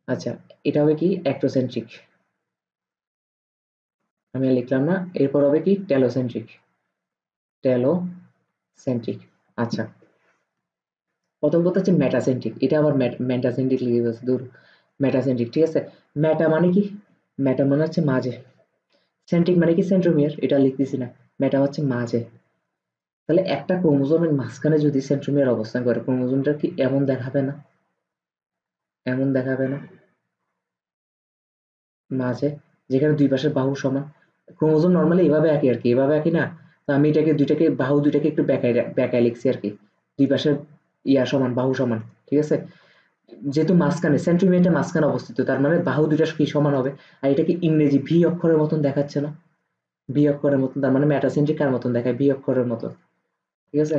Speaker 1: আচ্ছা, এটা হবে কি? অ্যাক্টোসেন্ট্রিক। আমি আর লিখলাম না। এরপর হবে কি? Telocentric, telocentric. আচ্ছা, প্রথম কথা হচ্ছে মেটাসেন্ট্রিক। এটা আবার মেটাসেন্ট্রিক লিখে ফেলছে, দূর। মেটাসেন্ট্রিক, ঠিক আছে। মেটা মানে কি? মেটা মানে হচ্ছে মাঝে। সেন্ট্রিক মানে কি? সেন্ট্রোমিয়ার। এটা লিখতেছি না। মেটা হচ্ছে মাঝে। তাহলে একটা ক্রোমোজোমের মাঝখানে যদি সেন্ট্রোমিয়ার অবস্থান করে, ক্রোমোজোমটা কি এমন দেখাবে না? এমন দেখাবে না? মাঝে, যেখানে দুই পাশের বাহু সমান। ক্রোমোজোম নর্মালি এভাবে আঁকি আর কি, এভাবে আঁকি না। তো আমি এটাকে দুইটাকে, বাহু দুইটাকে একটু বেঁকায় বেঁকায় লিখছি আর কি। দুই পাশের ইয়া সমান, বাহু সমান, ঠিক আছে। যেহেতু মাঝখানে সেন্ট্রোমিয়ারটা মাঝখানে অবস্থিত, তার মানে বাহু দুইটা কি সমান হবে। আর এটাকে ইংরেজি ভি অক্ষরের মতন দেখাচ্ছে না? ভি অক্ষরের মতন, তার মানে মেটাসেন্ট্রিক কার মতন দেখায়? ভি অক্ষরের মতন, ঠিক আছে।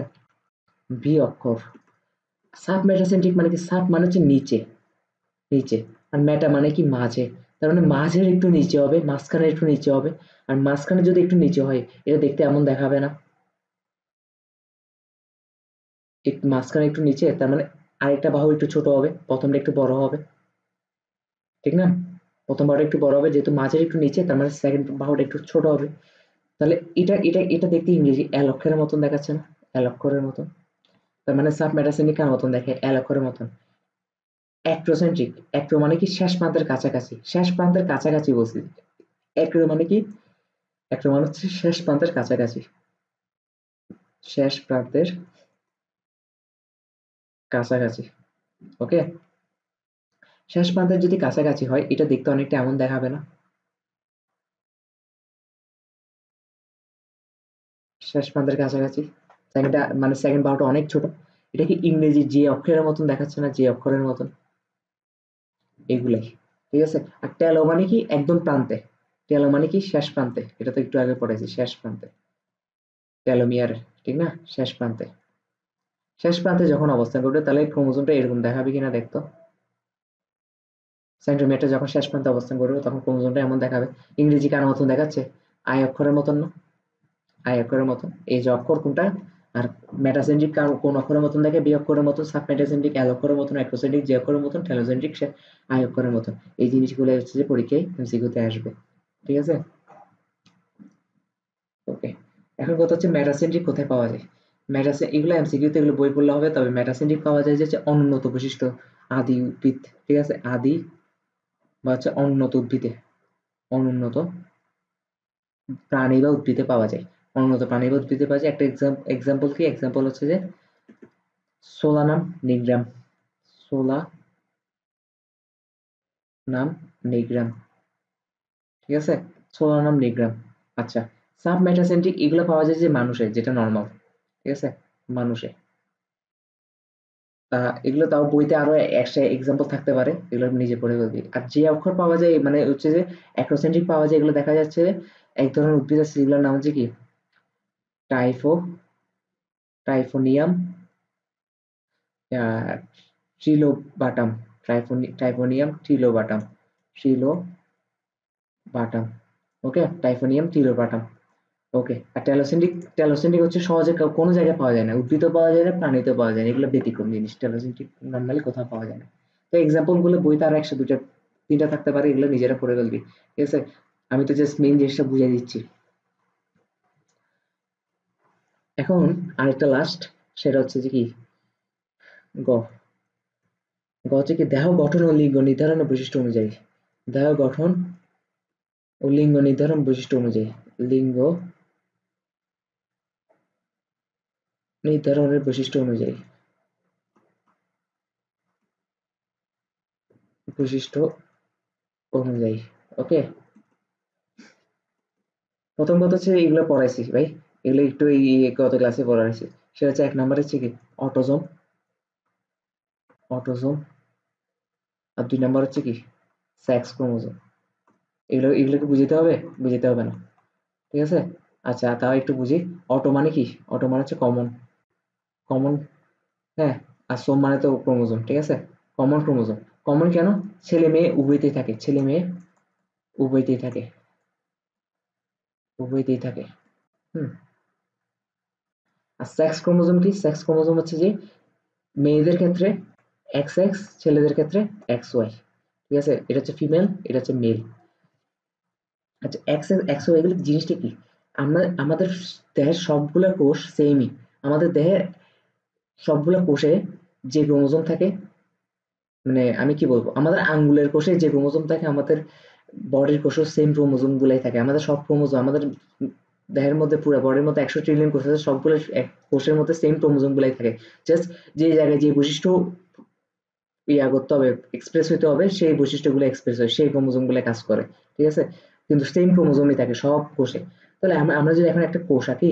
Speaker 1: ভি অক্ষর। সাব মেটাসেন্ট্রিক মানে কি? সাব মানে হচ্ছে নিচে, নিচে। আর মেটা মানে কি? মাঝে। তার মানে মাঝের একটু নিচে হবে, মাঝখানে একটু নিচে হবে। আর মাঝখানে যদি একটু নিচে হয়, এটা দেখতে এমন দেখাবে না? একটু মাঝখানে একটু নিচে, তার মানে আরেকটা বাহু একটু ছোট হবে, প্রথমটা একটু বড় হবে, ঠিক না? প্রথম বাহুটা একটু বড় হবে, যেহেতু মাঝের একটু নিচে, তার মানে সেকেন্ড বাহুটা একটু ছোট হবে। তাহলে এটা দেখতে ইংরেজি এল অক্ষরের মতন দেখাচ্ছে না? এল অক্ষরের মতন। তার মানে সাব মেটাসেন্ট্রিক কার মতন দেখে? এল অক্ষরের মতন। অ্যাক্টোসেন্ট্রিক, অ্যাক্টো মানে কি? শেষ প্রান্তের কাছাকাছি, শেষ প্রান্তের কাছাকাছি বলছি। অ্যাক্টো মানে কি? অ্যাক্টো মানে হচ্ছে শেষ প্রান্তের কাছাকাছি, শেষ প্রান্তের কাছাকাছি। ওকে। শেষ প্রান্তের যদি কাছাকাছি হয়, এটা দেখতে অনেকটা এমন দেখাবে না? শেষ প্রান্তের কাছাকাছি। সেকেন্ডটা মানে সেকেন্ড বাহুটা অনেক ছোট। এটা কি ইংরেজি যে অক্ষরের মতন দেখাচ্ছে না? যে অক্ষরের মতন। এগুলাই, ঠিক আছে। আর টেলো মানে কি? একদম প্রান্তে। টেলো মানে কি? শেষ প্রান্তে। এটা তো একটু আগে পড়েছি, শেষ প্রান্তে। টেলোমিয়ার, ঠিক না? শেষ প্রান্তে। শেষ প্রান্তে যখন অবস্থান করবে, তাহলে ক্রোমোজোমটা এরকম দেখাবে কিনা দেখতো। সেন্ট্রোমিয়ারটা যখন শেষ প্রান্তে অবস্থান করবে, তখন ক্রোমোজোমটা এমন দেখাবে। ইংরেজি কার মতন দেখাচ্ছে? আই অক্ষরের মতন না? আই অক্ষরের মতন। এই যে অক্ষর কোনটা? আর মেটাসেন্ট্রিক কোন অক্ষরের মতন দেখে? বি অক্ষরের মতন। সাব মেটাসেন্ট্রিক এল অক্ষরের মতন। অ্যাক্টোসেন্ট্রিক যে অক্ষরের মতন। টেলোসেন্ট্রিক আই অক্ষরের মতন। এই জিনিসগুলো হচ্ছে যে পরীক্ষায় এমসিকিউতে আসবে, ঠিক আছে। ওকে। এখন কথা হচ্ছে মেটাসেন্ট্রিক কোথায় পাওয়া যায়? এগুলো এমসিকিউতে, এগুলো বই পড়লে হবে। তবে মেটাসেন্ট্রিক পাওয়া যায় যে অনুন্নত বৈশিষ্ট্য, আদি উদ্ভিদ, ঠিক আছে। আদি বা হচ্ছে অনুন্নত উদ্ভিদে, অনুন্নত প্রাণী বা উদ্ভিদে পাওয়া যায়। অনুন্নত প্রাণী বা উদ্ভিদে পাওয়া যায়। একটা এক্সাম্পল কি? এক্সাম্পল হচ্ছে যে সোলানাম নিগ্রাম, সোলানাম নিগ্রাম, ঠিক আছে, সোলানাম নিগ্রাম। আচ্ছা, সাব মেটাসেন্ট্রিক এগুলো পাওয়া যায় যে মানুষের, যেটা নর্মাল, ঠিক আছে, মানুষে। এগুলো তাও বইতে আরো একটা এক্সাম্পল থাকতে পারে, এগুলো নিজে পড়ে বলবি। আর যে অক্ষর পাওয়া যায় মানে হচ্ছে যে অ্যাক্রোসেন্ট্রিক পাওয়া যায়, এগুলো দেখা যাচ্ছে এক ধরনের উদ্ভিদ আছে যেগুলোর নাম হচ্ছে কি টাইফো টাইফোনিয়াম ট্রিলোবাটাম, টাইফোনিয়াম ট্রিলোবাটাম, ওকে, টাইফোনিয়াম ট্রিলোবাটাম, ওকে। আর টেলোসেন্ট্রিক হচ্ছে সহজে কোনো জায়গায় পাওয়া যায় না, উদ্ভিদও পাওয়া যায় না, প্রাণীতেও পাওয়া যায় না, এগুলো ব্যতিক্রম জিনিস, টেলোসেন্ট্রিক নর্মালি কোথাও পাওয়া যায় না। তো এক্সাম্পল গুলো বইতে আরো 100 2টা 3টা থাকতে পারে, এগুলো নিজেরা পড়ে ফেলবি, ঠিক আছে। আমি তো জাস্ট মেইন জিনিসটা বুঝিয়ে দিচ্ছি। এখন আরেকটা লাস্ট, সেটা হচ্ছে যে কি গ গ হচ্ছে কি দেহ গঠন ও লিঙ্গ নির্ধারণের বৈশিষ্ট্য অনুযায়ী, দেহ গঠন ও লিঙ্গ নির্ধারণ বৈশিষ্ট্য অনুযায়ী, লিঙ্গ নির্ধারণের বৈশিষ্ট্য অনুযায়ী, বৈশিষ্ট্য অনুযায়ী, ওকে। প্রথম কথা হচ্ছে এগুলো পড়াইছি ভাই, এগুলো একটু এই গত ক্লাসে পড়াইছি। সেটা হচ্ছে 1 নম্বর হচ্ছে কি অটোজোম, অটোজোম। আর 2 নম্বর হচ্ছে কি সেক্স ক্রোমোজোম। এগুলোকে বুঝতে হবে, বুঝতে হবে না, ঠিক আছে। আচ্ছা তাও একটু বুঝি। অটো মানে কি? অটো মানে হচ্ছে কমন, কমন, হ্যাঁ। আর সোম মানে তো ক্রোমোজোম, ঠিক আছে, কমন ক্রোমোজোম। কমন কেন? ছেলে মেয়ে উভয়তেই থাকে, ছেলে মেয়ে উভয়তেই থাকে, উভয়তেই থাকে। হুম। আর সেক্স ক্রোমোজোম কি? সেক্স ক্রোমোজোম হচ্ছে যে মেয়েদের ক্ষেত্রে এক্স এক্স, ছেলেদের ক্ষেত্রে এক্স ওয়াই, ঠিক আছে। এটা হচ্ছে ফিমেল, এটা হচ্ছে মেল। আচ্ছা, এক্স এক্স ওয়াই এগুলো জিনিসটা কি? আমরা আমাদের দেহের সবগুলা কোষ সেমই, আমাদের দেহের সবগুলা কোষে যে ক্রোমোজোম থাকে, মানে আমি কি বলবো, আমাদের আঙ্গুলের কোষে যে ক্রোমোজোম থাকে, আমাদের বডির কোষেও সেম ক্রোমোজোম গুলাই থাকে। আমাদের সব ক্রোমোজোম আমাদের দেহের মধ্যে, পুরো বডির মধ্যে 100 ট্রিলিয়ন কোষ আছে, সবগুলো কোষের মধ্যে সেম ক্রোমোজোম গুলাই থাকে। জাস্ট যে জায়গায় যে বৈশিষ্ট্য ইয়া করতে হবে, এক্সপ্রেস হইতে হবে, সেই বৈশিষ্ট্যগুলো এক্সপ্রেস হয়, সেই ক্রোমোজোম গুলো কাজ করে, ঠিক আছে। কিন্তু সেম ক্রোমোজোমই থাকে সব কোষে। তাহলে আমরা যদি এখন একটা কোষ আঁকি,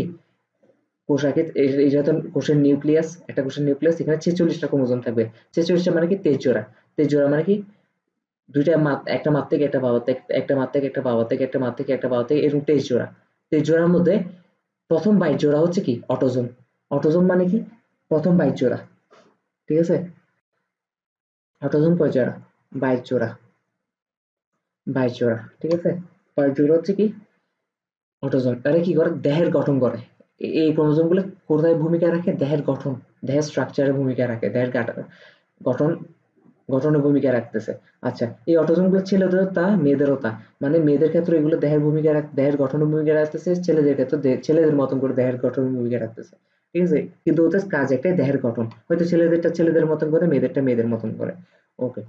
Speaker 1: কোষ আঁকি, এটা তো কোষের নিউক্লিয়াস, একটা কোষের নিউক্লিয়াস, এখানে 46টা ক্রোমোজোম থাকবে। 46টা মানে কি 23 জোড়া, 23 জোড়া মানে কি দুইটা মাত, একটা মাত থেকে একটা বাবা থেকে, একটা মাত থেকে একটা বাবা থেকে, একটা মাত থেকে একটা বাবা থেকে, এরকম 23 জোড়া। 23 জোড়ার মধ্যে প্রথম 22 জোড়া হচ্ছে কি অটোজোম। অটোজোম মানে কি প্রথম 22 জোড়া, ঠিক আছে। অটোজোম কয় জোড়া? 22 জোড়া, 22 জোড়া, ঠিক আছে। 22 জোড়া হচ্ছে কি অটোজোম। এরা কি করে? দেহের গঠন করে। এই ক্রোমোজোম গুলো কোথায় ভূমিকা রাখে? দেহের গঠন, দেহের স্ট্রাকচারে ভূমিকা রাখে, দেহের গঠন, গঠনের ভূমিকা রাখতেছে। আচ্ছা, এই অটোজোম গুলো ছেলেদেরও তা, মেয়েদেরও তা। মানে মেয়েদের ক্ষেত্রে এগুলো দেহের ভূমিকা দেহের গঠনের ভূমিকা রাখতেছে, ছেলেদের ক্ষেত্রে ছেলেদের মতন করে দেহের গঠনের ভূমিকা রাখতেছে, ঠিক আছে। কিন্তু ওদের কাজ একটাই, দেহের গঠন। হয়তো ছেলেদেরটা ছেলেদের মতন করে, মেয়েদেরটা মেয়েদের মতন করে, ওকে।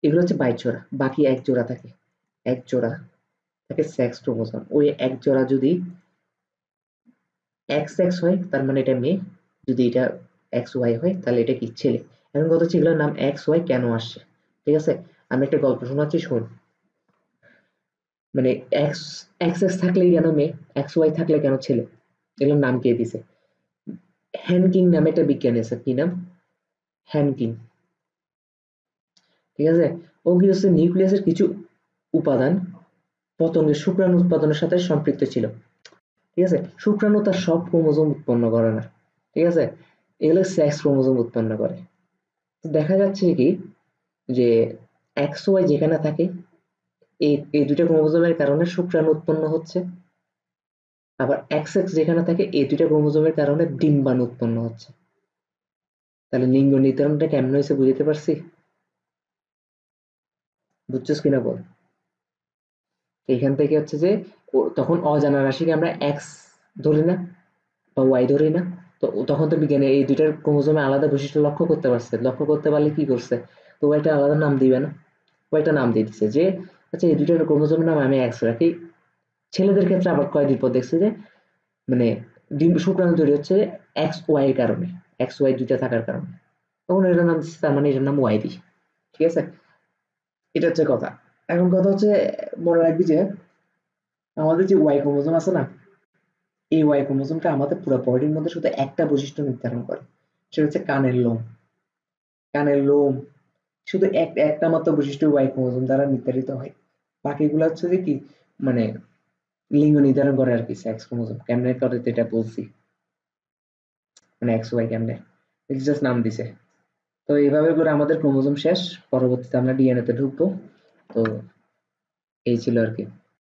Speaker 1: এগুলো হচ্ছে 22 জোড়া। বাকি এক জোড়া থাকে, এক জোড়া থাকে সেক্স ক্রোমোজোম। ওই এক জোড়া যদি এক্স এক্স হয় তার মানে এটা মেয়ে, যদি এটা এক্স ওয়াই হয় তাহলে এটা কি ছেলে। এখন কথা হচ্ছে এগুলোর নাম এক্স ওয়াই কেন আসছে, ঠিক আছে। আমি একটা গল্প শোনাচ্ছি, শোন। মানে এক্স এক্স এক্স থাকলেই কেন মেয়ে, এক্স ওয়াই থাকলে কেন ছেলে, এগুলোর নাম কে দিছে? হ্যানকিং নামে একটা বিজ্ঞানী আছে, কি নাম? হ্যানকিং, ঠিক আছে। ও কি হচ্ছে নিউক্লিয়াসের কিছু উপাদান পতঙ্গের শুক্রাণু উৎপাদনের সাথে সম্পৃক্ত ছিল, ঠিক আছে। শুক্রাণু তার সব ক্রোমোজোম উৎপন্ন করে না, ঠিক আছে, এগুলো সেক্স ক্রোমোজোম উৎপন্ন করে। তো দেখা যাচ্ছে কি যে এক্স ওয়াই যেখানে থাকে, এই এই দুইটা ক্রোমোজোমের কারণে শুক্রাণু উৎপন্ন হচ্ছে। আবার এক্স এক্স যেখানে থাকে, এই দুইটা ক্রোমোজোমের কারণে ডিম্বাণু উৎপন্ন হচ্ছে। তাহলে লিঙ্গ নির্ধারণটা কেমন হয়েছে বুঝতে পারছি? বুঝছিস কিনা বল। এইখান থেকে হচ্ছে যে তখন অজানা রাশিকে আমরা এক্স ধরি না বা ওয়াই ধরি না। তো তখন তো বিজ্ঞানী এই দুইটার ক্রোমোজোমে আলাদা বৈশিষ্ট্য লক্ষ্য করতে পারছে, লক্ষ্য করতে পারলে কি করছে, তো ও একটা আলাদা নাম দিবে না, ও একটা নাম দিয়ে দিচ্ছে যে আচ্ছা এই দুইটার ক্রোমোজোমের নাম আমি এক্স রাখি। ছেলেদের ক্ষেত্রে আবার কয়েকদিন পর দেখছে যে মানে ডিম শুক্রাণু তৈরি হচ্ছে এক্স ওয়াই এর কারণে, এক্স ওয়াই দুইটা থাকার কারণে, তখন এটার নাম দিচ্ছে, তার মানে এটার নাম ওয়াই দি, ঠিক আছে। এটা হচ্ছে কথা। এখন কথা হচ্ছে, মনে রাখবি যে আমাদের যে ওয়াই ক্রোমোজোম আছে না, এই ওয়াই ক্রোমোজোমটা আমাদের পুরো বডির মধ্যে শুধু একটা বৈশিষ্ট্য নির্ধারণ করে, সেটা হচ্ছে কানের লোম। কানের লোম শুধু একটা মাত্র বৈশিষ্ট্য ওয়াই ক্রোমোজোম দ্বারা নির্ধারিত হয়। বাকিগুলো হচ্ছে যে কি, মানে লিঙ্গ নির্ধারণ করে আর কি। সেক্স ক্রোমোজোম কেমনে করে এটা বলছি, মানে এক্স ওয়াই কেমনে, জাস্ট নাম দিছে। তো এইভাবে করে আমাদের ক্রোমোজোম শেষ। পরবর্তীতে আমরা ডিএনএ তে ঢুকবো। তো এই ছিল আর কি।